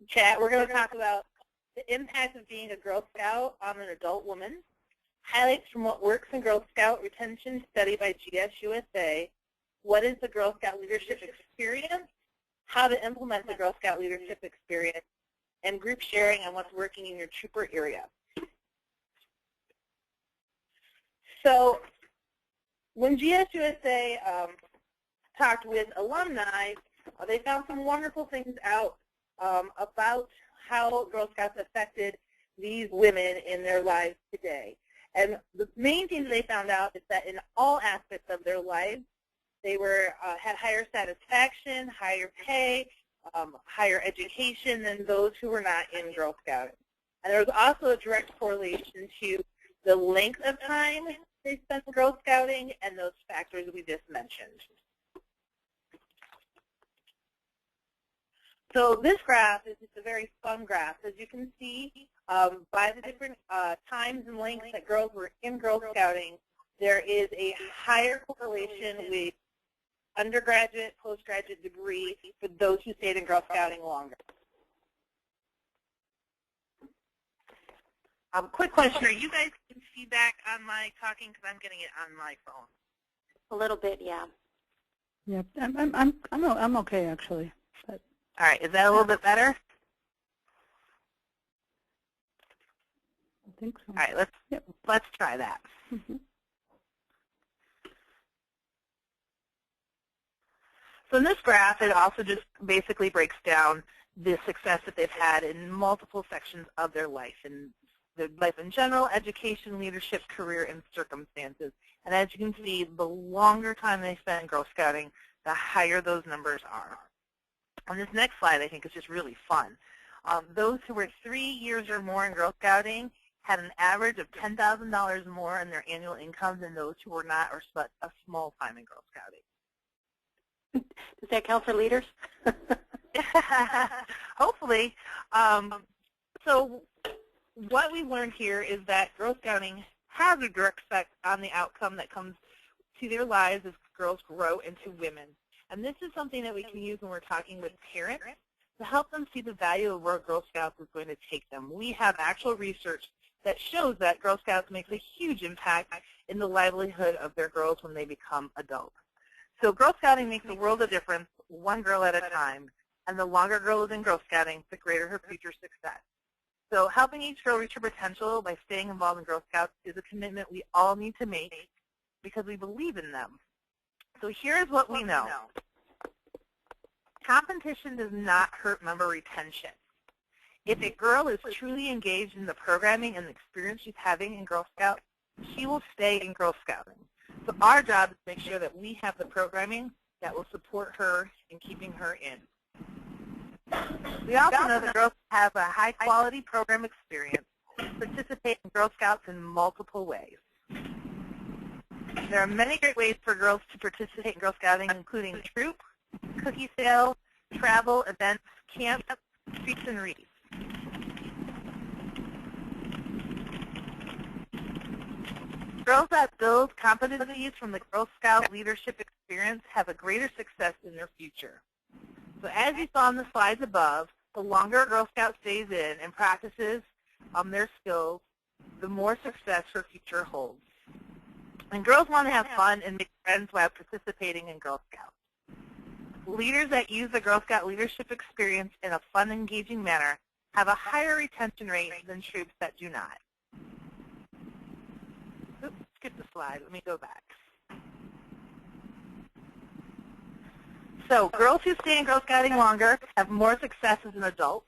chat, we're going to talk about the impact of being a Girl Scout on an adult woman, highlights from what works in Girl Scout retention study by GSUSA, what is the Girl Scout leadership experience, how to implement the Girl Scout leadership experience, and group sharing on what's working in your trooper area. So when GSUSA talked with alumni, they found some wonderful things out about how Girl Scouts affected these women in their lives today. And the main thing that they found out is that in all aspects of their lives, they had higher satisfaction, higher pay, higher education than those who were not in Girl Scouting. And there was also a direct correlation to the length of time they spent Girl Scouting and those factors we just mentioned. So this graph is just a very fun graph. As you can see, by the different times and lengths that girls were in Girl Scouting, there is a higher correlation with undergraduate, postgraduate degree for those who stayed in Girl Scouting longer. Quick question, are you guys getting feedback on my talking? Because I'm getting it on my phone. A little bit, yeah. Yeah, I'm okay actually. But. All right, is that a little bit better? I think so. All right, let's try that. Mm-hmm. So in this graph, it also just basically breaks down the success that they've had in multiple sections of their life, in their life in general, education, leadership, career, and circumstances. And as you can see, the longer time they spend in Girl Scouting, the higher those numbers are. On this next slide, I think is just really fun. Those who were 3 years or more in Girl Scouting had an average of $10,000 more in their annual income than those who were not or spent a small time in Girl Scouting. Does that count for leaders? Hopefully. So what we learned here is that Girl Scouting has a direct effect on the outcome that comes to their lives as girls grow into women. And this is something that we can use when we're talking with parents to help them see the value of where Girl Scouts is going to take them. We have actual research that shows that Girl Scouts makes a huge impact in the livelihood of their girls when they become adults. So Girl Scouting makes a world of difference, one girl at a time. And the longer a girl is in Girl Scouting, the greater her future success. So helping each girl reach her potential by staying involved in Girl Scouts is a commitment we all need to make because we believe in them. So here's what we know. Competition does not hurt member retention. If a girl is truly engaged in the programming and the experience she's having in Girl Scouts, she will stay in Girl Scouting. So our job is to make sure that we have the programming that will support her in keeping her in. We also know that girls have a high-quality program experience, participate in Girl Scouts in multiple ways. There are many great ways for girls to participate in Girl Scouting, including troop, cookie sale, travel, events, camps, streets, and reads. Girls that build competencies from the Girl Scout leadership experience have a greater success in their future. So as you saw in the slides above, the longer a Girl Scout stays in and practices their skills, the more success her future holds. And girls want to have fun and make friends while participating in Girl Scouts. Leaders that use the Girl Scout leadership experience in a fun, engaging manner have a higher retention rate than troops that do not. Oops, skip the slide. Let me go back. So girls who stay in Girl Scouting longer have more success as an adult.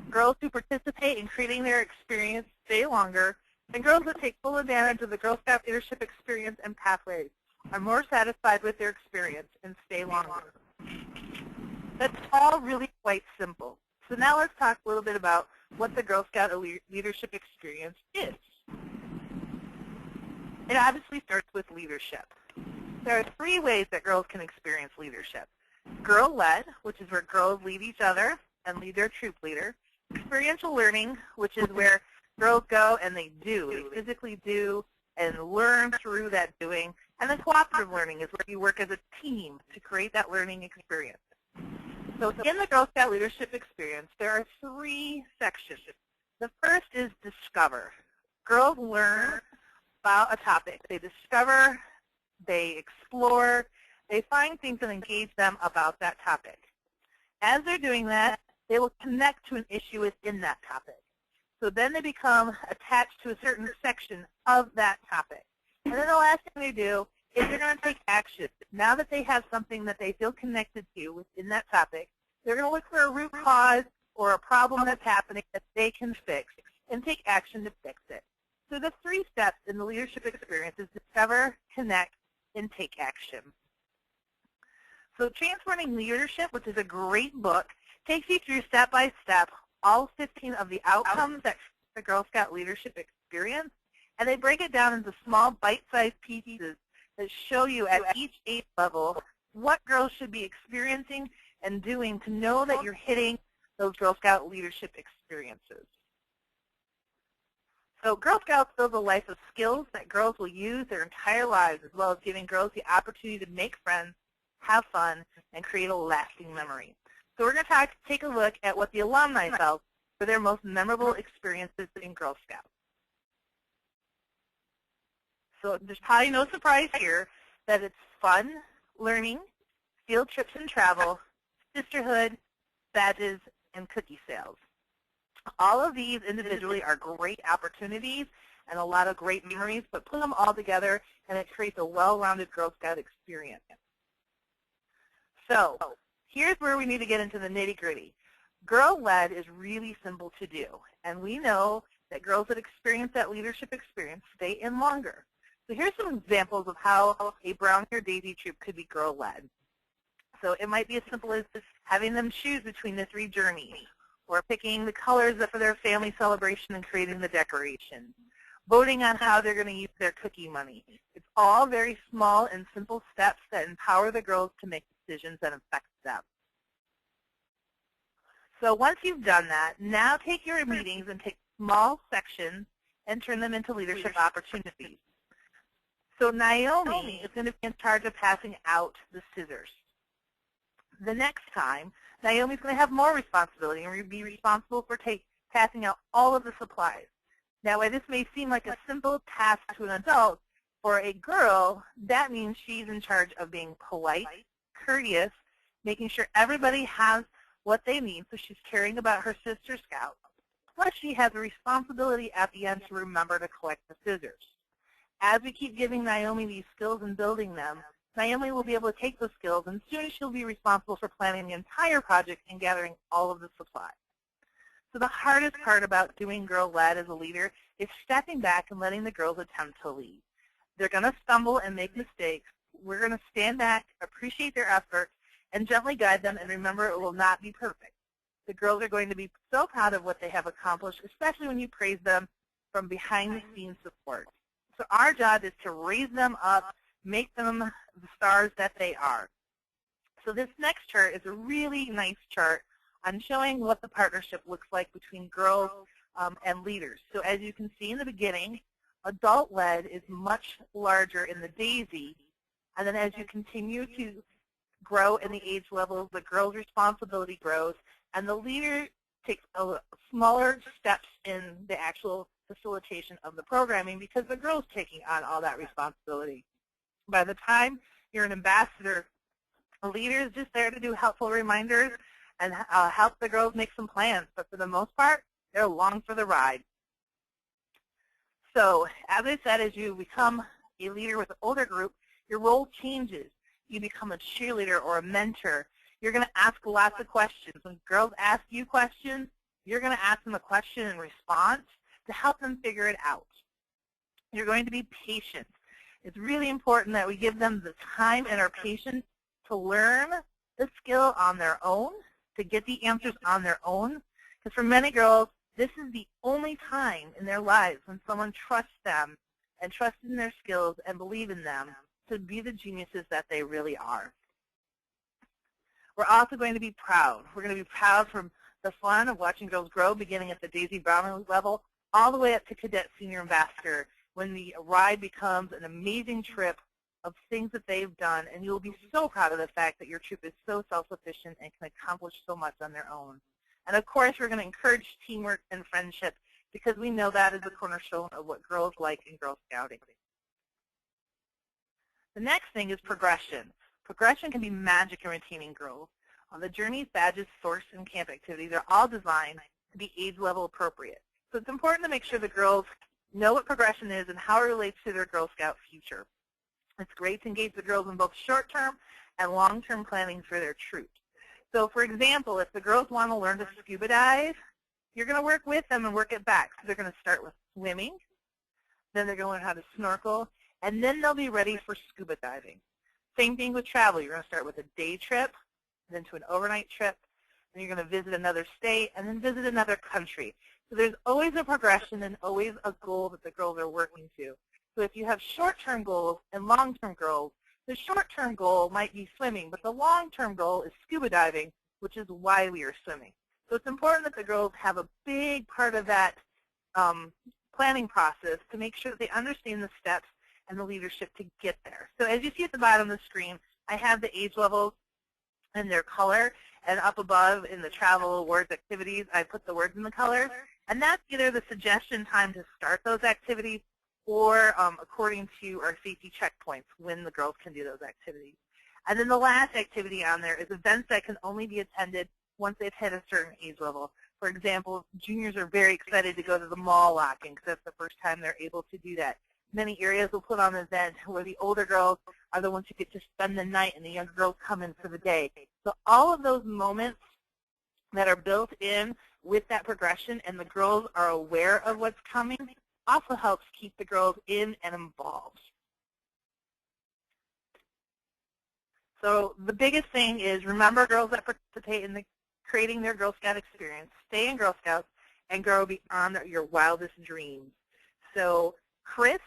Girls who participate in creating their experience stay longer. And girls that take full advantage of the Girl Scout leadership experience and pathways are more satisfied with their experience and stay longer. That's all really quite simple. So now let's talk a little bit about what the Girl Scout leadership experience is. It obviously starts with leadership. There are 3 ways that girls can experience leadership. Girl-led, which is where girls lead each other and lead their troop leader. Experiential learning, which is where girls go and they do. They physically do and learn through that doing. And then cooperative learning is where you work as a team to create that learning experience. So in the Girl Scout Leadership Experience, there are 3 sections. The first is Discover. Girls learn about a topic. They discover, they explore, they find things that engage them about that topic. As they're doing that, they will connect to an issue within that topic. So then they become attached to a certain section of that topic. And then the last thing they do is they're going to take action. Now that they have something that they feel connected to within that topic, they're going to look for a root cause or a problem that's happening that they can fix and take action to fix it. So the 3 steps in the leadership experience is discover, connect, and take action. So Transforming Leadership, which is a great book, takes you through step by step all 15 of the outcomes that the Girl Scout Leadership Experience, and they break it down into small bite-sized pieces that show you at each age level what girls should be experiencing and doing to know that you're hitting those Girl Scout leadership experiences. So Girl Scouts build a life of skills that girls will use their entire lives, as well as giving girls the opportunity to make friends, have fun, and create a lasting memory. So we're going to take a look at what the alumni felt for their most memorable experiences in Girl Scouts. So there's probably no surprise here that it's fun, learning, field trips and travel, sisterhood, badges, and cookie sales. All of these individually are great opportunities and a lot of great memories, but put them all together and it creates a well-rounded Girl Scout experience. So here's where we need to get into the nitty-gritty. Girl-led is really simple to do, and we know that girls that experience that leadership experience stay in longer. So here's some examples of how a Brown Hair Daisy troop could be girl-led. So it might be as simple as having them choose between the 3 journeys, or picking the colors for their family celebration and creating the decorations, voting on how they're going to use their cookie money. It's all very small and simple steps that empower the girls to make decisions that affect them. So once you've done that, now take your meetings and take small sections and turn them into leadership opportunities. So Naomi is going to be in charge of passing out the scissors. The next time, Naomi's going to have more responsibility and be responsible for passing out all of the supplies. Now, while this may seem like a simple task to an adult, for a girl, that means she's in charge of being polite, courteous, making sure everybody has what they need, so she's caring about her sister Scout. Plus, she has a responsibility at the end to remember to collect the scissors. As we keep giving Naomi these skills and building them, Naomi will be able to take those skills, and soon she'll be responsible for planning the entire project and gathering all of the supplies. So the hardest part about doing girl-led as a leader is stepping back and letting the girls attempt to lead. They're going to stumble and make mistakes. We're going to stand back, appreciate their efforts, and gently guide them, and remember it will not be perfect. The girls are going to be so proud of what they have accomplished, especially when you praise them from behind-the-scenes support. So our job is to raise them up, make them the stars that they are. So this next chart is a really nice chart on showing what the partnership looks like between girls and leaders. So as you can see in the beginning, adult-led is much larger in the Daisy, and then as you continue to grow in the age levels, the girl's responsibility grows, and the leader takes smaller steps in the actual facilitation of the programming because the girl's taking on all that responsibility. By the time you're an ambassador, a leader is just there to do helpful reminders and help the girls make some plans. But for the most part, they're along for the ride. So as I said, as you become a leader with an older group, your role changes. You become a cheerleader or a mentor. You're going to ask lots of questions. When girls ask you questions, you're going to ask them a question in response to help them figure it out. You're going to be patient. It's really important that we give them the time and our patience to learn the skill on their own, to get the answers on their own. Because for many girls, this is the only time in their lives when someone trusts them and trusts in their skills and believe in them to be the geniuses that they really are. We're also going to be proud. We're going to be proud from the fun of watching girls grow, beginning at the Daisy Brown level, all the way up to Cadet Senior Ambassador, when the ride becomes an amazing trip of things that they've done, and you'll be so proud of the fact that your troop is so self-sufficient and can accomplish so much on their own. And of course, we're going to encourage teamwork and friendship because we know that is the cornerstone of what girls like in Girl Scouting. The next thing is progression. Progression can be magic in retaining girls. The journeys, badges, source, and camp activities are all designed to be age level appropriate. So it's important to make sure the girls know what progression is and how it relates to their Girl Scout future. It's great to engage the girls in both short-term and long-term planning for their troop. So for example, if the girls want to learn to scuba dive, you're going to work with them and work it back. So they're going to start with swimming, then they're going to learn how to snorkel, and then they'll be ready for scuba diving. Same thing with travel. You're going to start with a day trip, then to an overnight trip, then you're going to visit another state, and then visit another country. So there's always a progression and always a goal that the girls are working to. So if you have short-term goals and long-term goals, the short-term goal might be swimming, but the long-term goal is scuba diving, which is why we are swimming. So it's important that the girls have a big part of that planning process to make sure that they understand the steps and the leadership to get there. So as you see at the bottom of the screen, I have the age levels and their color, and up above in the travel, words, activities, I put the words in the colors. And that's either the suggestion time to start those activities or according to our safety checkpoints when the girls can do those activities. And then the last activity on there is events that can only be attended once they've hit a certain age level. For example, juniors are very excited to go to the mall locking because that's the first time they're able to do that. Many areas will put on an event where the older girls are the ones who get to spend the night and the younger girls come in for the day. So all of those moments that are built in with that progression and the girls are aware of what's coming also helps keep the girls in and involved. So the biggest thing is remember girls that participate in creating their Girl Scout experience, stay in Girl Scouts, and grow beyond your wildest dreams. So Chris,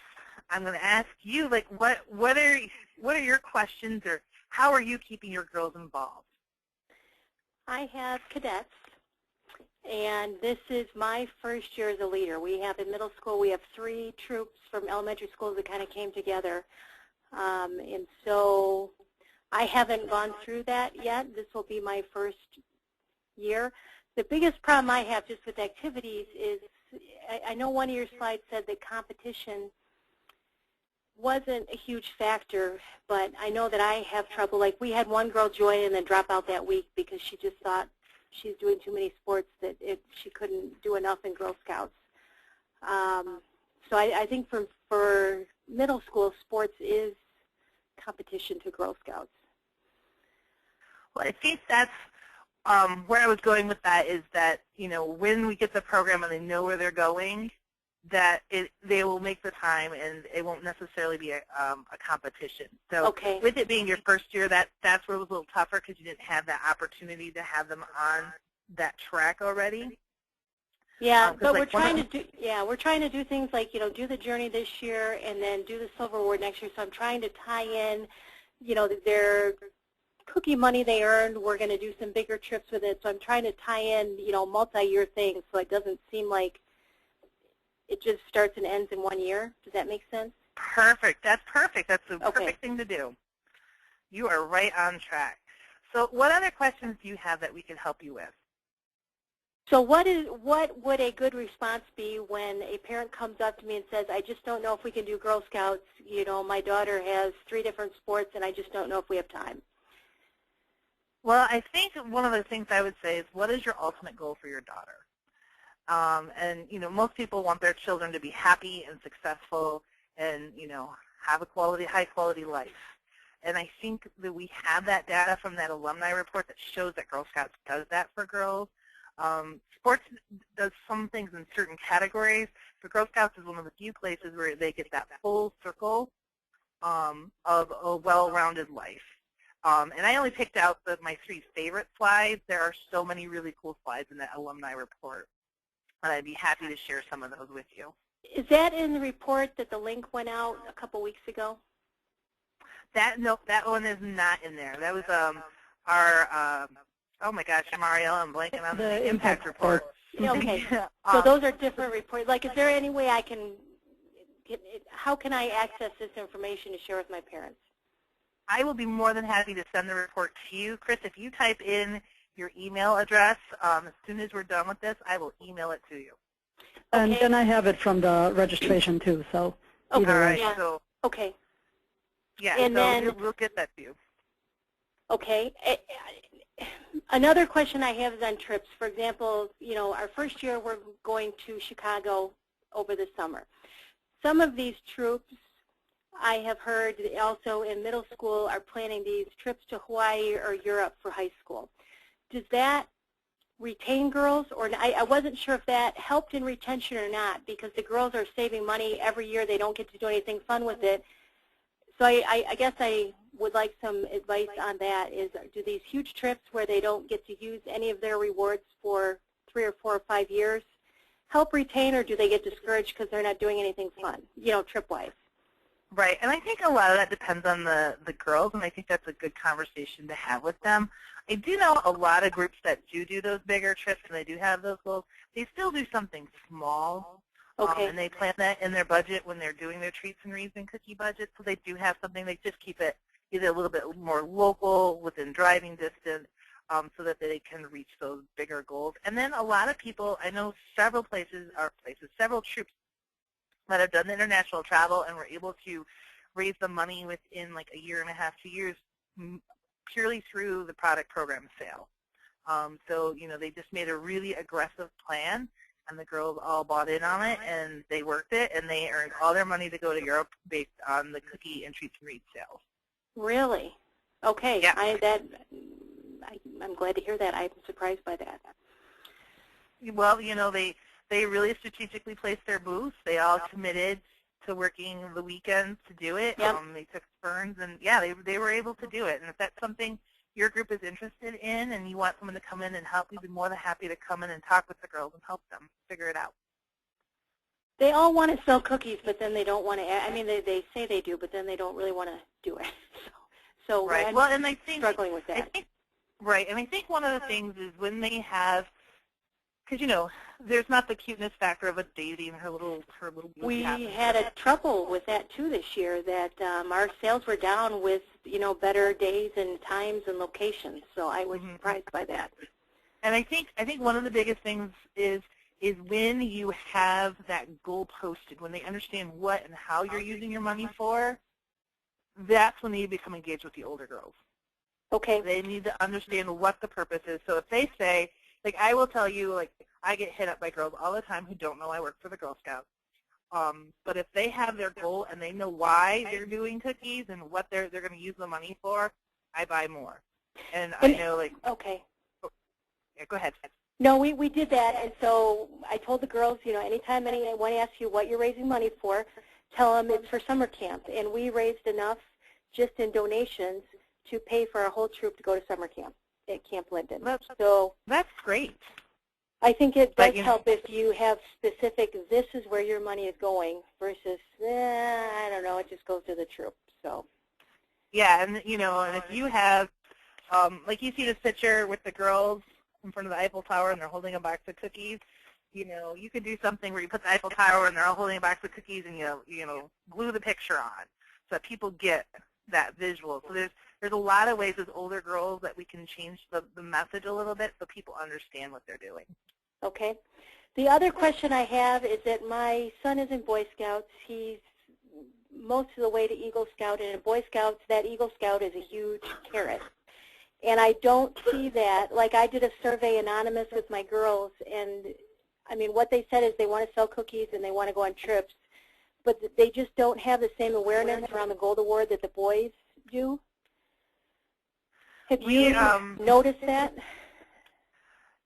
I'm going to ask you, like, what are your questions, or how are you keeping your girls involved? I have cadets, and this is my first year as a leader. We have in middle school, we have 3 troops from elementary schools that kind of came together. And so I haven't gone through that yet. This will be my first year. The biggest problem I have just with activities is, I know one of your slides said that competition wasn't a huge factor, but I know that I have trouble. Like we had one girl join and then drop out that week because she just thought she's doing too many sports that she couldn't do enough in Girl Scouts. So I think for middle school, sports is competition to Girl Scouts. Well, I think that's where I was going with that is that, you know, when we get the program and they know where they're going, that they will make the time and it won't necessarily be a competition. So okay. With it being your first year, that's where it was a little tougher because you didn't have that opportunity to have them on that track already. Yeah, but we're trying to do things like, you know, do the journey this year and then do the silver award next year. So I'm trying to tie in, you know, their cookie money they earned. We're going to do some bigger trips with it. So I'm trying to tie in, you know, multi-year things so it doesn't seem like it just starts and ends in 1 year. Does that make sense? Perfect. That's perfect. That's the perfect thing to do. You are right on track. So what other questions do you have that we can help you with? So what would a good response be when a parent comes up to me and says, I just don't know if we can do Girl Scouts. You know, my daughter has 3 different sports and I just don't know if we have time. Well, I think one of the things I would say is, what is your ultimate goal for your daughter? And, you know, most people want their children to be happy and successful and, you know, have a high-quality life. And I think that we have that data from that alumni report that shows that Girl Scouts does that for girls. Sports does some things in certain categories, but Girl Scouts is one of the few places where they get that full circle of a well-rounded life. And I only picked out my 3 favorite slides. There are so many really cool slides in that alumni report, and I'd be happy to share some of those with you. Is that in the report that the link went out a couple weeks ago? No, that one is not in there. That was our, oh my gosh, Marielle, I'm blanking on the impact report. Okay, so those are different reports. Like, is there any way I can how can I access this information to share with my parents? I will be more than happy to send the report to you. Chris, if you type in your email address, as soon as we're done with this, I will email it to you. And Okay. then I have it from the registration too, so Okay. either All way. right. Yeah. So, Okay. yeah, And so then, we'll get that to you. okay. Another question I have is on trips. For example, you know, our first year we're going to Chicago over the summer. Some of these troops, I have heard also in middle school, are planning these trips to Hawaii or Europe for high school. Does that retain girls? Or I wasn't sure if that helped in retention or not, because the girls are saving money every year. They don't get to do anything fun with it. So I guess I would like some advice on that. Do these huge trips where they don't get to use any of their rewards for 3 or 4 or 5 years help retain, or do they get discouraged because they're not doing anything fun, you know, trip-wise? Right, and I think a lot of that depends on the girls, and I think that's a good conversation to have with them. I do know a lot of groups that do those bigger trips, and they do have those goals. They still do something small, Okay. and they plan that in their budget when they're doing their treats and reads and cookie budget, so they do have something. They just keep it either a little bit more local, within driving distance, so that they can reach those bigger goals. And then a lot of people, I know several several troops that have done the international travel and were able to raise the money within like a year and a half, 2 years, purely through the product program sale. So, you know, they just made a really aggressive plan, and the girls all bought in on it, and they worked it, and they earned all their money to go to Europe based on the cookie and treats and read sales. Really? Okay. Yeah. I'm glad to hear that. I'm surprised by that. Well, you know, they really strategically placed their booths. They all committed to working the weekends to do it. Yep. They took turns, and yeah, they were able to do it. And if that's something your group is interested in and you want someone to come in and help, we'd be more than happy to come in and talk with the girls and help them figure it out. They all want to sell cookies, but then they don't want to. I mean, they say they do, but then they don't really want to do it. So right. I'm well, and I think struggling with that. Right, and I think one of the things is when they have, because you know, there's not the cuteness factor of a Daisy and her little. We had a trouble with that too this year. That our sales were down with better days and times and locations. So I was surprised by that. And I think one of the biggest things is when you have that goal posted, when they understand what and how you're using your money for. That's when you become engaged with the older girls. Okay. They need to understand what the purpose is. So if they say, like I will tell you, like I get hit up by girls all the time who don't know I work for the Girl Scouts. But if they have their goal and they know why they're doing cookies and what they're going to use the money for, I buy more. And I know, like. Okay. Yeah, go ahead. No, we did that, and so I told the girls, anytime anyone asks you what you're raising money for, tell them it's for summer camp. And we raised enough just in donations to pay for our whole troop to go to summer camp at Camp Linden. So that's great. I think it does help if you have specific, this is where your money is going, versus, I don't know, it just goes to the troop. So. Yeah, and and if you have, like you see the picture with the girls in front of the Eiffel Tower and they're holding a box of cookies, you could do something where you put the Eiffel Tower and they're all holding a box of cookies and glue the picture on so that people get that visual. So there's a lot of ways as older girls that we can change the message a little bit so people understand what they're doing. Okay. The other question I have is that my son is in Boy Scouts. He's most of the way to Eagle Scout, and in Boy Scouts, that Eagle Scout is a huge carrot. And I don't see that. Like I did a survey anonymous with my girls, and I mean what they said is they want to sell cookies and they want to go on trips, but they just don't have the same awareness around the Gold Award that the boys do. Have you noticed that?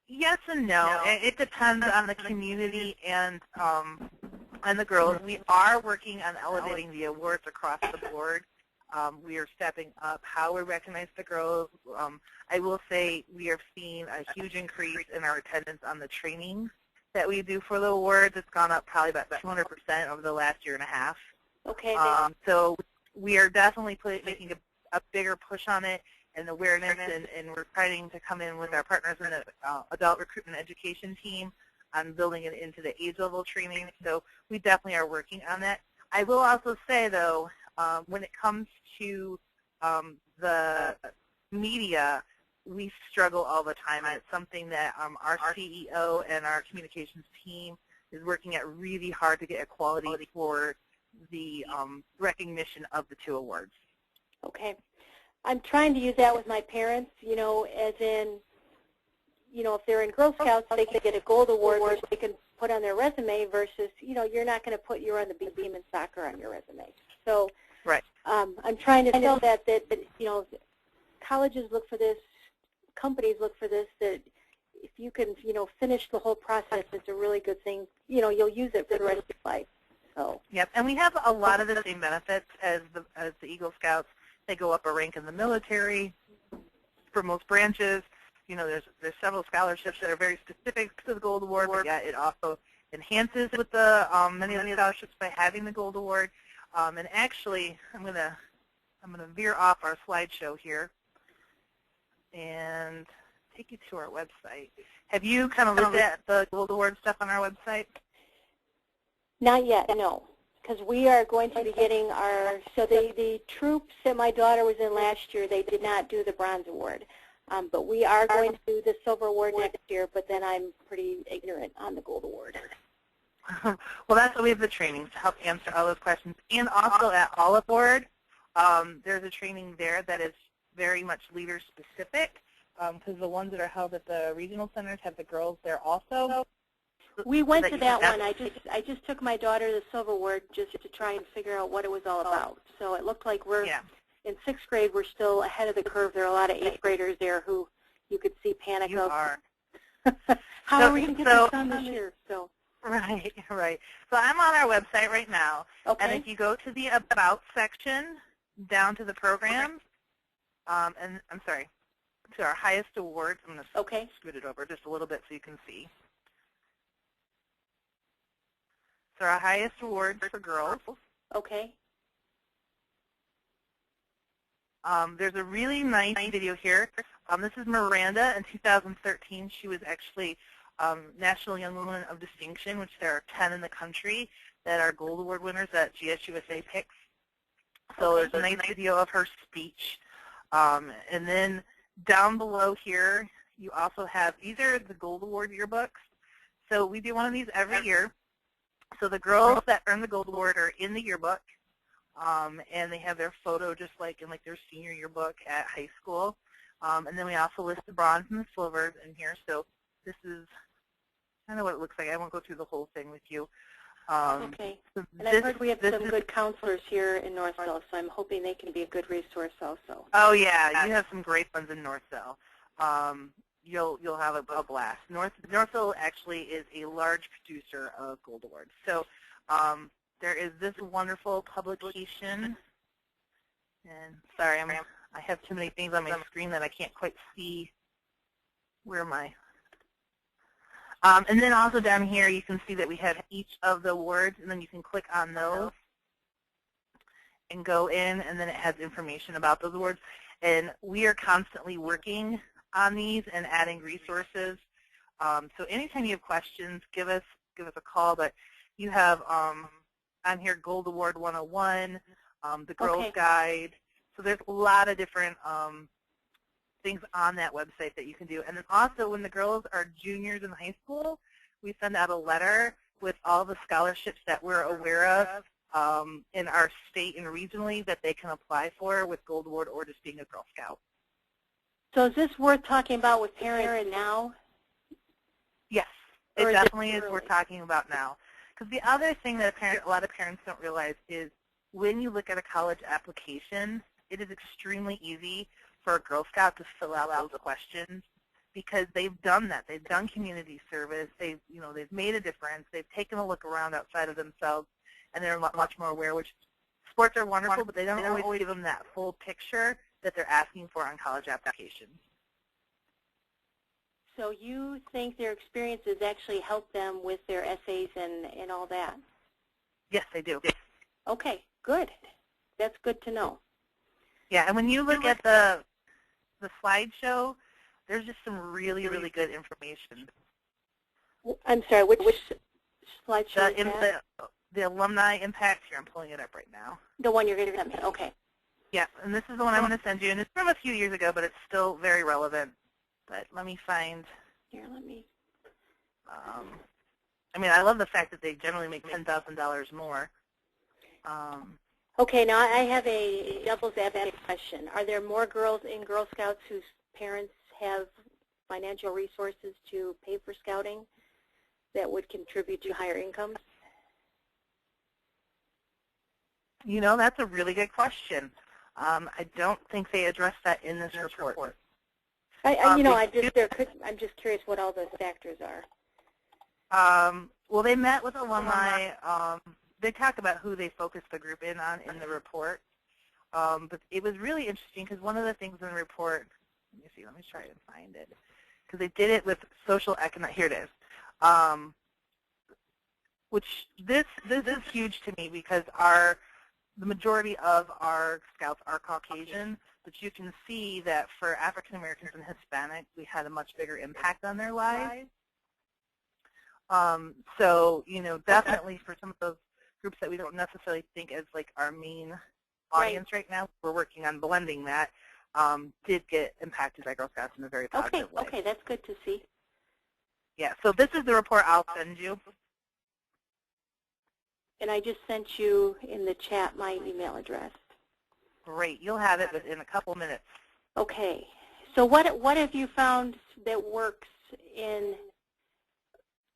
Yes and no. It depends on the community and the girls. We are working on elevating the awards across the board. We are stepping up how we recognize the girls. I will say we are seeing a huge increase in our attendance on the trainings that we do for the awards. It's gone up probably about 200% over the last year and a half. Okay. So we are definitely making a bigger push on it and awareness, and we're trying to come in with our partners in the adult recruitment education team on building it into the age level training. So we definitely are working on that. I will also say, though, when it comes to the media, we struggle all the time. It's something that our CEO and our communications team is working at really hard to get equality for the recognition of the 2 awards. Okay. I'm trying to use that with my parents, as in, if they're in Girl Scouts, they can get a gold award, which they can put on their resume versus, you're not going to put you're on the big team in soccer on your resume. So right. I'm trying to tell that, colleges look for this, companies look for this, that if you can, finish the whole process, it's a really good thing. You'll use it for the rest of your life. So. Yep, and we have a lot of the same benefits as the Eagle Scouts. They go up a rank in the military for most branches. There's several scholarships that are very specific to the Gold Award, but yeah, it also enhances with the many of the scholarships by having the Gold Award. And actually, I'm gonna veer off our slideshow here and take you to our website. Have you kind of looked at the Gold Award stuff on our website? Not yet, no, because we are going to be getting so the troops that my daughter was in last year, they did not do the Bronze Award. But we are going to do the Silver Award next year, but then I'm pretty ignorant on the Gold Award. Well, that's why we have the trainings to help answer all those questions. And also at Olive Board, there's a training there that is very much leader-specific, because the ones that are held at the regional centers have the girls there also. We went to that one. I just took my daughter to the Silver Award just to try and figure out what it was all about. So it looked like we're in 6th grade. We're still ahead of the curve. There are a lot of 8th graders there who you could see panic. You are. How are we going to get this done this year? So. Right. So I'm on our website right now. Okay. And if you go to the About section, down to the programs, and I'm sorry, to our highest awards, I'm going to scoot it over just a little bit so you can see. So our highest awards for girls. Okay. There's a really nice video here. This is Miranda in 2013. She was actually National Young Woman of Distinction, which there are 10 in the country that are Gold Award winners that GSUSA picks. So there's a nice video of her speech. And then down below here, you also have, these are the Gold Award yearbooks. So we do one of these every year. So the girls that earn the Gold Award are in the yearbook, and they have their photo just like in their senior yearbook at high school. And then we also list the bronze and the silvers in here. So this is kind of what it looks like. I won't go through the whole thing with you. Okay. So and I've heard we have some good counselors here in Northville, so I'm hoping they can be a good resource also. Oh yeah, you have some great ones in Northville. You'll have a blast. Northville actually is a large producer of Gold Awards. So there is this wonderful publication. And sorry, I have too many things on my screen that I can't quite see. Where am I? And then also down here, you can see that we have each of the awards, and then you can click on those and go in, and then it has information about those awards. And we are constantly working on these and adding resources. So anytime you have questions, give us a call. But you have on here Gold Award 101, the Girls Guide. So there's a lot of different things on that website that you can do. And then also when the girls are juniors in high school, we send out a letter with all the scholarships that we're aware of in our state and regionally that they can apply for with Gold Award or just being a Girl Scout. So is this worth talking about with parents now? Yes, it definitely is worth talking about now. Because the other thing that a lot of parents don't realize is when you look at a college application, it is extremely easy for a Girl Scout to fill out those questions because they've done that. They've done community service. They've made a difference. They've taken a look around outside of themselves, and they're much more aware. Which sports are wonderful, but they don't always give them that full picture that they're asking for on college applications. So you think their experiences actually help them with their essays and all that? Yes, they do. Okay, good. That's good to know. Yeah, and when you look at the slideshow, there's just some really, really good information. I'm sorry, which slideshow is that? The Alumni Impact, here, I'm pulling it up right now. The one you're going to send me, okay. Yeah, and this is the one I'm going to send you, and it's from a few years ago, but it's still very relevant. But let me find. Here, let me. I mean, I love the fact that they generally make $10,000 more. Okay, now I have a devil's advocate question. Are there more girls in Girl Scouts whose parents have financial resources to pay for scouting that would contribute to higher incomes? You know, that's a really good question. I don't think they addressed that in this report. I'm just curious what all those factors are. Well, they met with alumni. They talk about who they focused the group in on in the report. But it was really interesting because one of the things in the report, let me try and find it, because they did it with social economic, here it is, which this is huge to me because the majority of our scouts are Caucasian, but you can see that for African Americans and Hispanics, we had a much bigger impact on their lives. So, you know, definitely for some of those groups that we don't necessarily think as like our main audience right now, we're working on blending that, did get impacted by Girl Scouts in a very positive way. Okay, that's good to see. Yeah, so this is the report I'll send you. And I just sent you in the chat my email address. Great, you'll have it within a couple minutes. Okay, so what have you found that works in,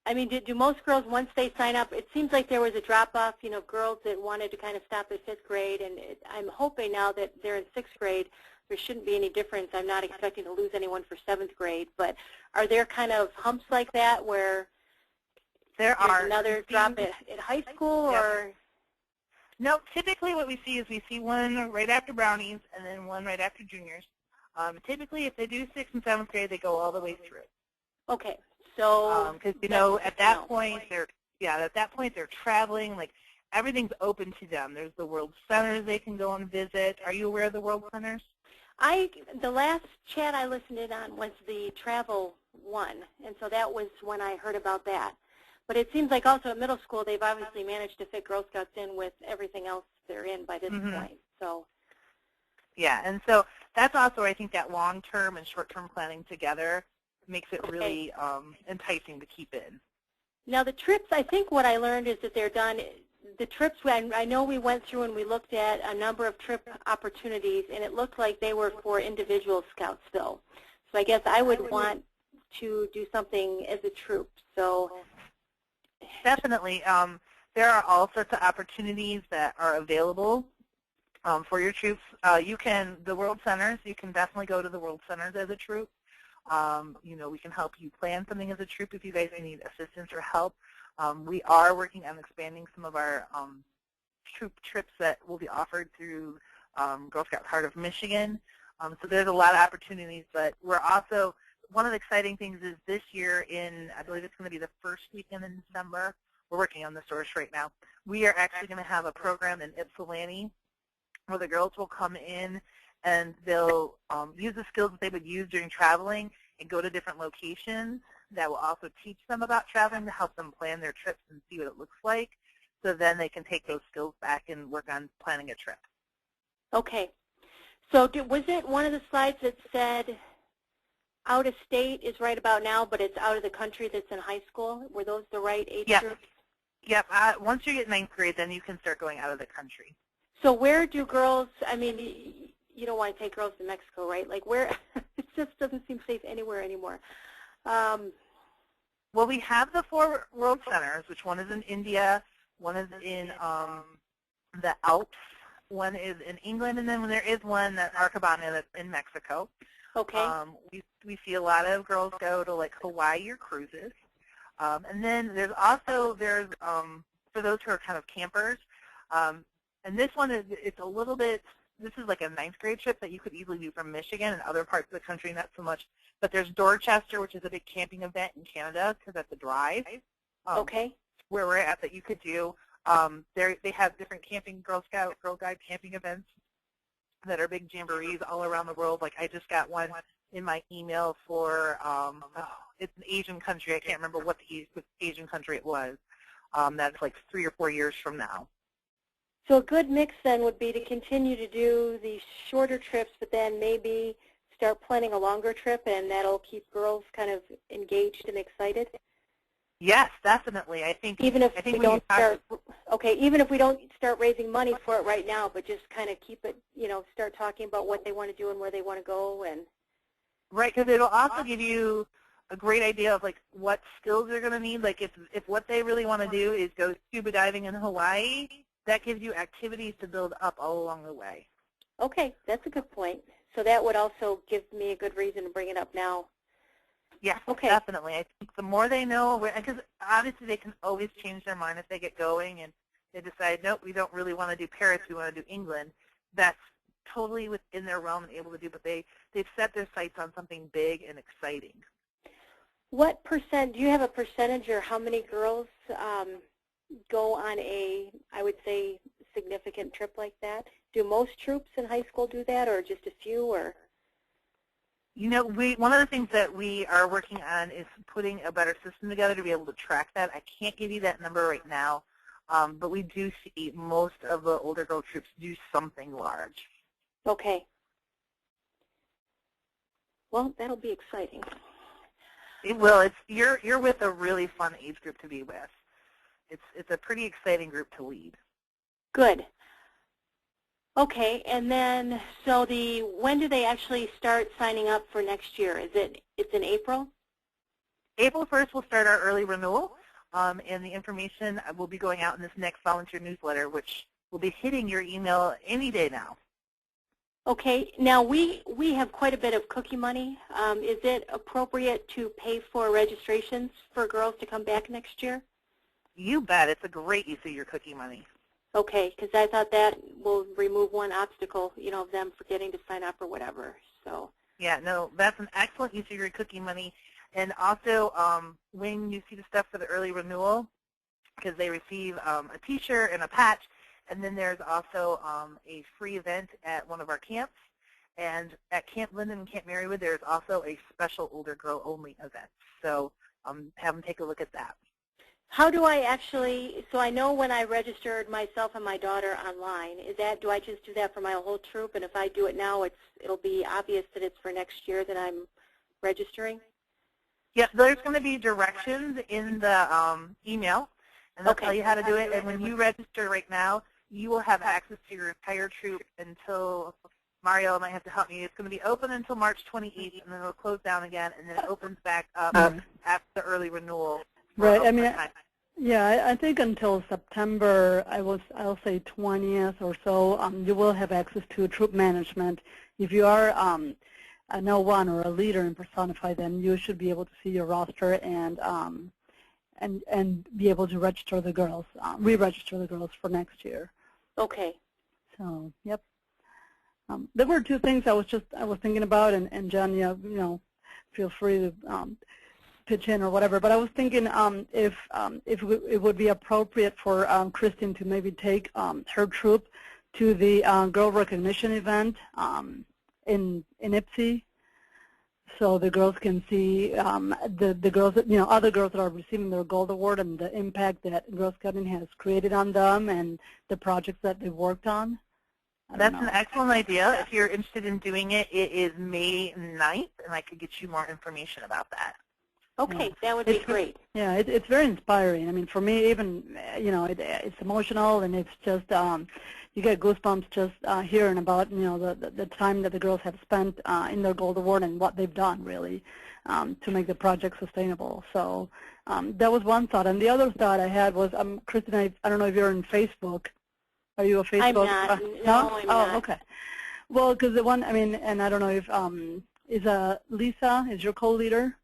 I mean, do most girls, once they sign up, it seems like there was a drop-off, you know, girls that wanted to kind of stop at 5th grade, and I'm hoping now that they're in 6th grade, there shouldn't be any difference. I'm not expecting to lose anyone for 7th grade, but are there kind of humps like that where there's another drop at high school? Yep. Or? No, typically what we see is we see one right after brownies and then one right after juniors. Typically, if they do 6th and 7th grade, they go all the way through. Okay, so because you know at that point they're traveling, like everything's open to them. There's the World Centers they can go and visit. Are you aware of the World Centers? The last chat I listened in on was the travel one, and so that was when I heard about that. But it seems like also at middle school they've obviously managed to fit Girl Scouts in with everything else they're in by this point. So. Yeah, and so that's also, I think, that long-term and short-term planning together makes it really enticing to keep in. Now the trips, I think what I learned is that they're done, the trips, I know we went through and we looked at a number of trip opportunities, and it looked like they were for individual scouts still. So I guess I would want to do something as a troop. So. Definitely. There are all sorts of opportunities that are available for your troops. The World Centers, you can definitely go to the World Centers as a troop. You know, we can help you plan something as a troop if you guys need assistance or help. We are working on expanding some of our troop trips that will be offered through Girl Scouts Heart of Michigan. So there's a lot of opportunities, but we're also, one of the exciting things is this year I believe it's going to be the first weekend in December. We're working on the source right now. We are actually going to have a program in Ypsilanti where the girls will come in and they'll use the skills that they would use during traveling and go to different locations that will also teach them about traveling to help them plan their trips and see what it looks like. So then they can take those skills back and work on planning a trip. Okay. So was it one of the slides that said out of state is right about now, but it's out of the country that's in high school? Were those the right age groups? Yep. Once you get 9th grade, then you can start going out of the country. So where do girls, I mean, you don't want to take girls to Mexico, right? Like where, it just doesn't seem safe anywhere anymore. Well, we have the 4 World Centers, which one is in India, one is in the Alps, one is in England, and then there is one that's Arcabana that's in Mexico. Okay. We see a lot of girls go to like Hawaii or cruises. And then there's also, for those who are kind of campers, and this one it's a little bit, this is like a 9th grade trip that you could easily do from Michigan and other parts of the country, not so much. But there's Dorchester, which is a big camping event in Canada because that's a drive. Okay. Where we're at that you could do. They have different camping Girl Scout, Girl Guide camping events that are big jamborees all around the world. Like I just got one in my email for, it's an Asian country. I can't remember what the Asian country it was. That's like 3 or 4 years from now. So a good mix then would be to continue to do these shorter trips, but then maybe start planning a longer trip, and that'll keep girls kind of engaged and excited. Yes, definitely. I think even if we don't start, even if we don't start raising money for it right now, but just kind of keep it, start talking about what they want to do and where they want to go, and right, because it'll also give you a great idea of like what skills they're going to need. Like if what they really want to do is go scuba diving in Hawaii, that gives you activities to build up all along the way. Okay, that's a good point. So that would also give me a good reason to bring it up now. Yes, okay. Definitely. I think the more they know, because obviously they can always change their mind if they get going and they decide, nope, we don't really want to do Paris, we want to do England. That's totally within their realm and able to do, but they've set their sights on something big and exciting. What percent, do you have a percentage or how many girls go on a, I would say, significant trip like that? Do most troops in high school do that, or just a few, or? One of the things that we are working on is putting a better system together to be able to track that. I can't give you that number right now, but we do see most of the older girl troops do something large. Okay. Well, that'll be exciting. It will. You're with a really fun age group to be with. It's a pretty exciting group to lead. Good. Okay, and then so when do they actually start signing up for next year? It's in April? April 1st we'll start our early renewal, and the information will be going out in this next volunteer newsletter, which will be hitting your email any day now. Okay, now we have quite a bit of cookie money. Is it appropriate to pay for registrations for girls to come back next year? You bet. It's a great use of your cookie money. Okay, because I thought that will remove one obstacle, of them forgetting to sign up or whatever. So. Yeah, no, that's an excellent use of your cookie money. And also, when you see the stuff for the early renewal, because they receive a T-shirt and a patch, and then there's also a free event at one of our camps. And at Camp Linden and Camp Marywood, there's also a special older girl only event. So have them take a look at that. How do I actually, so I know when I registered myself and my daughter online, do I just do that for my whole troop, and if I do it now, it'll be obvious that it's for next year that I'm registering? Yes, there's going to be directions in the email, and they'll tell you how to do it, and when you register right now, you will have access to your entire troop until, Mario might have to help me, it's going to be open until March 28th, and then it'll close down again, and then it opens back up after the early renewal. Right. I mean, yeah, I think until September, I'll say 20th or so, you will have access to troop management. If you are an L1 or a leader in Personify, then you should be able to see your roster and be able to register the girls, re-register the girls for next year. Okay. So, yep. There were two things I was thinking about, and Jen, feel free to pitch in or whatever. But I was thinking if it would be appropriate for Kristen to maybe take her troop to the girl recognition event in IPSI, so the girls can see the girls that, other girls that are receiving their gold award and the impact that Girl Scouting has created on them and the projects that they've worked on. That's an excellent idea. If you're interested in doing it, it is May 9th, and I could get you more information about that. Okay, that would be great. Yeah, it's very inspiring. I mean, for me, even, it's emotional, and it's just, you get goosebumps just hearing about, the time that the girls have spent in their Gold Award and what they've done, really, to make the project sustainable. So that was one thought. And the other thought I had was, Kristen, I don't know if you're on Facebook. Are you a Facebook? I'm not. No, I'm not. Oh, okay. Well, because the one, and I don't know if, is Lisa, is your co-leader?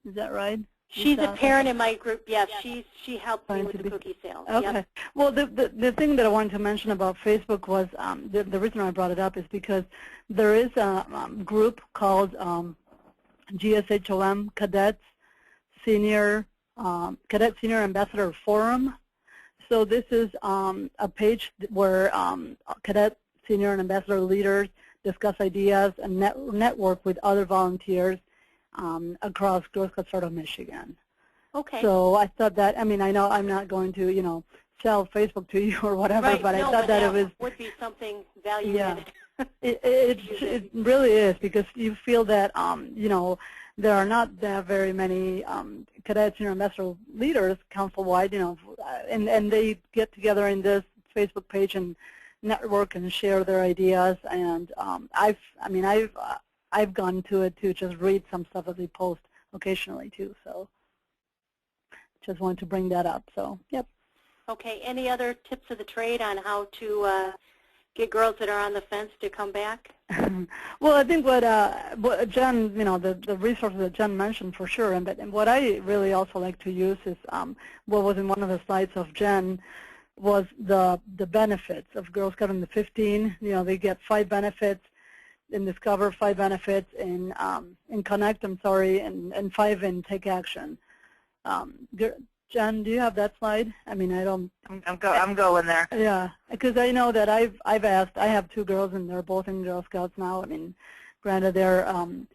Is that right? She's a parent in my group. Yes, she helped me with the cookie sales. Okay. Yep. Well, the thing that I wanted to mention about Facebook was the reason I brought it up is because there is a group called GSHOM Cadet Senior Ambassador Forum. So this is a page where cadet senior and ambassador leaders discuss ideas and network with other volunteers across Girl Scouts of Michigan. Okay. So I thought that, I know I'm not going to, sell Facebook to you or whatever, right. but No, I thought that it was would be something value yeah. added. It really is, because you feel that you know, there are not that very many cadets, you know, master leaders council-wide, you know, and they get together in this Facebook page and network and share their ideas. And I've gone to it to just read some stuff that they post occasionally too. So just wanted to bring that up. So yep. Okay. Any other tips of the trade on how to get girls that are on the fence to come back? Well, I think what Jen, you know, the resources that Jen mentioned for sure, and what I really also like to use is what was in one of the slides of Jen was the benefits of Girl Scout in the 15. You know, they get 5 benefits in Discover, 5 benefits in Connect, I'm sorry, and 5 in Take Action. Jen, do you have that slide? I mean, I don't. I'm going there. Yeah, because I know that I've asked. I have 2 girls, and they're both in Girl Scouts now. I mean, granted, they're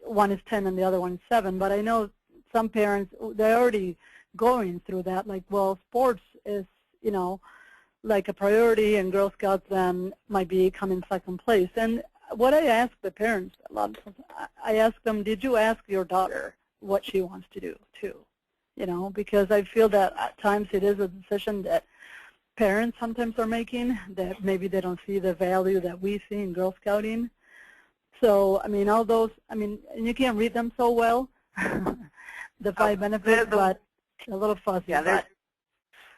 one is 10 and the other one is 7. But I know some parents, they're already going through that. Like, well, sports is, you know, like a priority, and Girl Scouts then might be coming second place. And what I ask the parents a lot, I ask them, did you ask your daughter what she wants to do too? You know, because I feel that at times it is a decision that parents sometimes are making, that maybe they don't see the value that we see in Girl Scouting. So, I mean, all those, I mean, and you can't read them so well, the 5 benefits, but a little fuzzy. Yeah,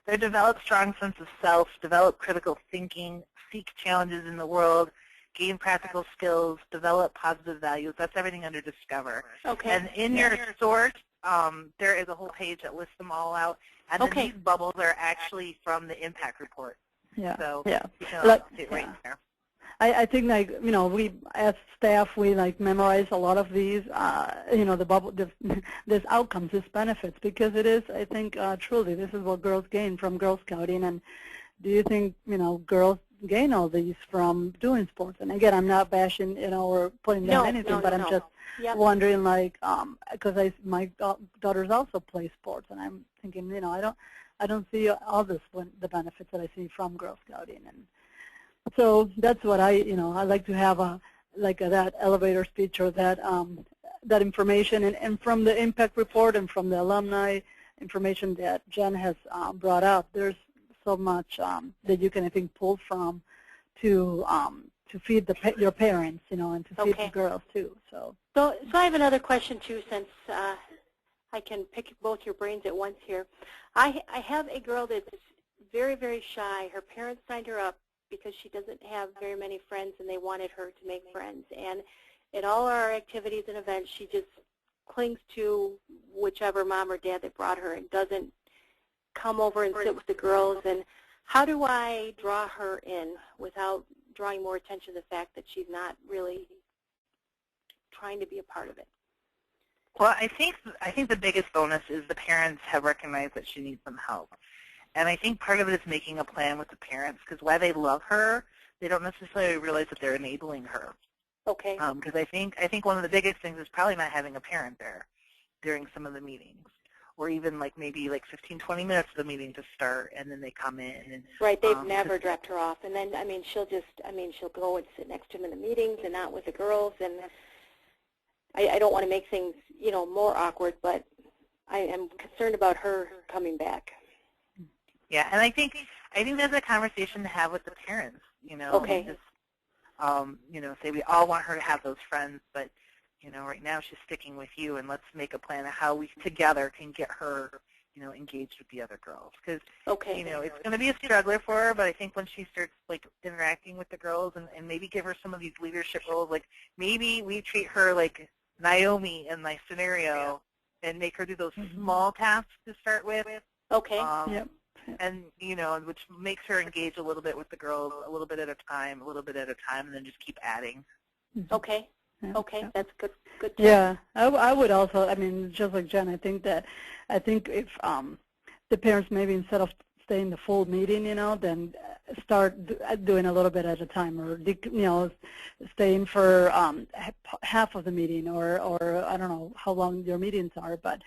they develop strong sense of self, develop critical thinking, seek challenges in the world, gain practical skills, develop positive values. That's everything under Discover. Okay. And in your source, there is a whole page that lists them all out. And then these bubbles are actually from the impact report. Yeah. So yeah. you can see it right there. I think, like, you know, we as staff, we like memorize a lot of these, you know, the bubble, this outcomes, this benefits, because it is, I think, truly, this is what girls gain from Girl Scouting. And do you think, you know, girls gain all these from doing sports? And again, I'm not bashing, you know, or putting down anything, but I'm just wondering, like, because my daughters also play sports, and I'm thinking, you know, I don't see all the benefits that I see from Girl Scouting. And so that's what I like to have that elevator speech, or that that information, and from the impact report and from the alumni information that Jen has brought up, there's so much that you can, I think, pull from to feed your parents, you know, and to feed the girls too. So I have another question too, since I can pick both your brains at once here. I have a girl that's very, very shy. Her parents signed her up because she doesn't have very many friends, and they wanted her to make friends. And at all our activities and events, she just clings to whichever mom or dad that brought her, and doesn't come over and sit with the girls. And how do I draw her in without drawing more attention to the fact that she's not really trying to be a part of it? Well, I think the biggest bonus is the parents have recognized that she needs some help. And I think part of it is making a plan with the parents, because while they love her, they don't necessarily realize that they're enabling her. Okay. Because I think one of the biggest things is probably not having a parent there during some of the meetings, or even like maybe like 15, 20 minutes of the meeting to start, and then they come in. And, right. They've never dropped her off, and then she'll go and sit next to them in the meetings and not with the girls. And I don't want to make things, you know, more awkward, but I am concerned about her coming back. Yeah, and I think there's a conversation to have with the parents, you know. Okay. Just, you know, say we all want her to have those friends, but, you know, right now she's sticking with you, and let's make a plan of how we together can get her, you know, engaged with the other girls. Because, you know, it's going to be a struggler for her, but I think when she starts, like, interacting with the girls, and maybe give her some of these leadership roles, like maybe we treat her like Naomi in my scenario and make her do those small tasks to start with. Okay. Yep. And, you know, which makes her engage a little bit with the girls, a little bit at a time, and then just keep adding. Okay. Okay, that's good. Good. Yeah, I would also. I mean, just like Jen, I think if the parents maybe instead of staying the full meeting, you know, then start doing a little bit at a time, or you know, staying for half of the meeting, or I don't know how long your meetings are, but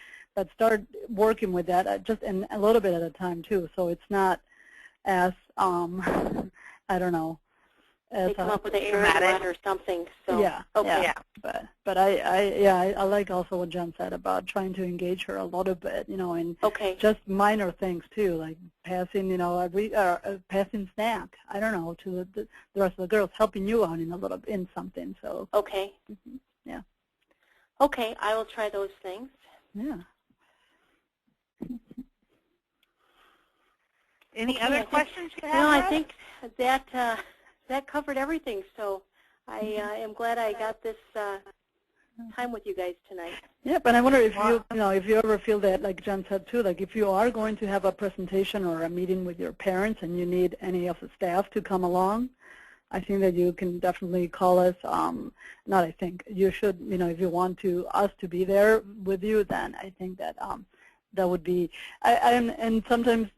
start working with that just a little bit at a time too. So it's not as I don't know. They come up with an errand run or something. So yeah, okay. yeah. But I like also what Jen said about trying to engage her a little bit, in just minor things too, like passing, passing snack. I don't know, to the rest of the girls, helping you out in something. So okay, yeah. Okay, I will try those things. Yeah. Any other questions you have? No, I think that covered everything. So I am glad I got this time with you guys tonight. Yeah, but I wonder if if you ever feel that, like Jen said too, like if you are going to have a presentation or a meeting with your parents and you need any of the staff to come along, I think that you can definitely call us. Not I think, you should, if you want us to be there with you, then I think that that would be, and sometimes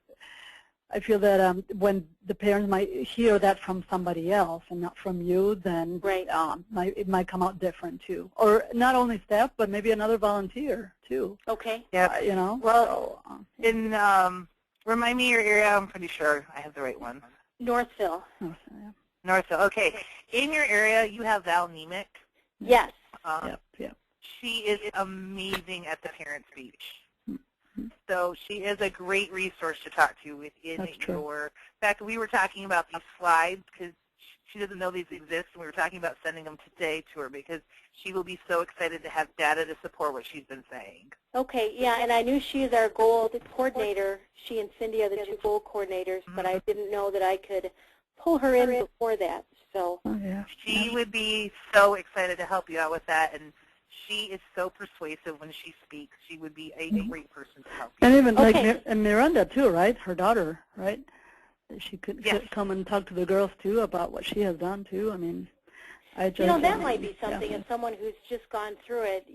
I feel that when the parents might hear that from somebody else and not from you, then it might come out different too. Or not only staff, but maybe another volunteer too. Okay. Yeah. Well, so, remind me your area. I'm pretty sure I have the right one. Northville. Northville. Okay. In your area, you have Val Nemick. Yes. Yep. She is amazing at the parent speech. So she is a great resource to talk to within your. In fact, we were talking about these slides because she doesn't know these exist, and we were talking about sending them today to her because she will be so excited to have data to support what she's been saying. Okay, yeah, and I knew she is our goal coordinator. She and Cindy are the two goal coordinators, but I didn't know that I could pull her in before that. So she would be so excited to help you out with that, and she is so persuasive when she speaks. She would be a great person to help you. And even like Miranda too, right? Her daughter, right? She could come and talk to the girls too about what she has done too. I mean, that might be something. If someone who's just gone through it,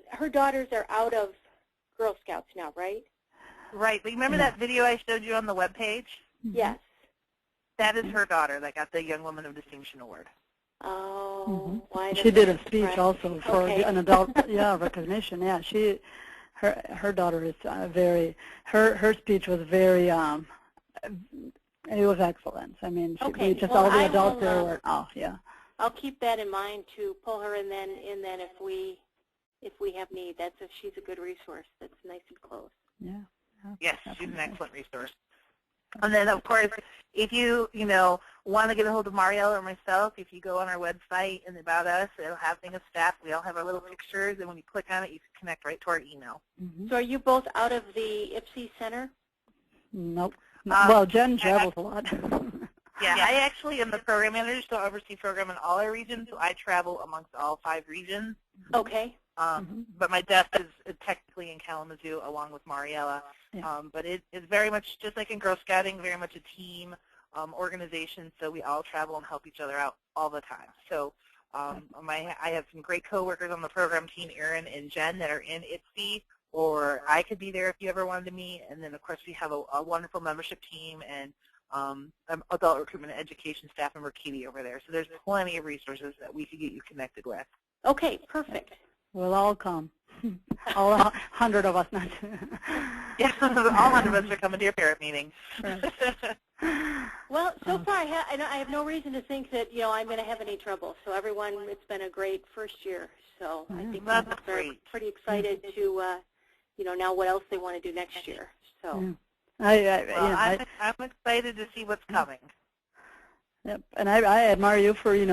her daughters are out of Girl Scouts now, right? Right. But remember that video I showed you on the webpage? Yes. That is her daughter that got the Young Woman of Distinction Award. Oh, she did a speech also for an adult recognition. Yeah, her daughter is very, her speech was very, it was excellent. I mean, all the adults there were, I'll keep that in mind to pull her in then if we have need. She's a good resource. That's nice and close. Yeah. Yes, she's an excellent resource. And then, of course, if you, want to get a hold of Marielle or myself, if you go on our website and About Us, it'll have things of staff. We all have our little pictures, and when you click on it, you can connect right to our email. So are you both out of the IPSI Center? Nope. Well, Jen travels a lot. I actually am the program manager, so I oversee program in all our regions, so I travel amongst all 5 regions. Okay. But my desk is technically in Kalamazoo along with Mariella. But it is very much, just like in Girl Scouting, very much a team organization, so we all travel and help each other out all the time. So I have some great coworkers on the program team, Erin and Jen, that are in IPSI, or I could be there if you ever wanted to meet. And then, of course, we have a wonderful membership team and adult recruitment and education staff member, Katie, over there. So there's plenty of resources that we could get you connected with. Okay, perfect. We'll all come. All 100 of us, not. Yeah, all 100 of us are coming to your parent meeting. Well, so far I have no reason to think that I'm going to have any trouble. So everyone, it's been a great first year. So I think they're pretty excited to, now what else they want to do next year. So I'm excited to see what's coming. Yep, and I admire you for we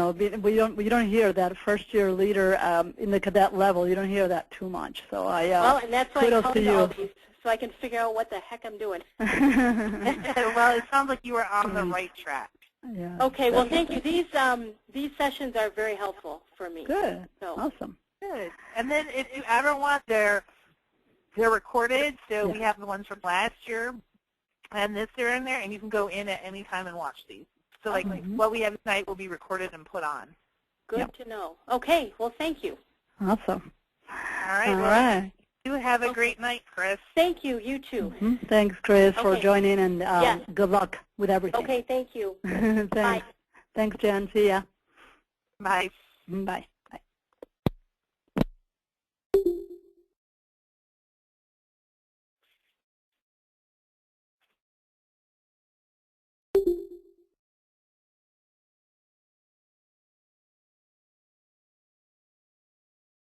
don't hear that first year leader in the cadet level. You don't hear that too much. So and that's why kudos I to all these, so I can figure out what the heck I'm doing. Well, it sounds like you were on the right track. Yeah. Okay. Well, thank you. These sessions are very helpful for me. Good. So. Awesome. Good. And then if you ever want, they're recorded. So we have the ones from last year and this year in there, and you can go in at any time and watch these. So like what we have tonight will be recorded and put on. Good to know. Okay. Well, thank you. Awesome. All right. All right. You have a great night, Chris. Thank you. You too. Thanks, Chris, for joining, and good luck with everything. Okay. Thank you. Thanks. Bye. Thanks, Jen. See ya. Bye. Bye.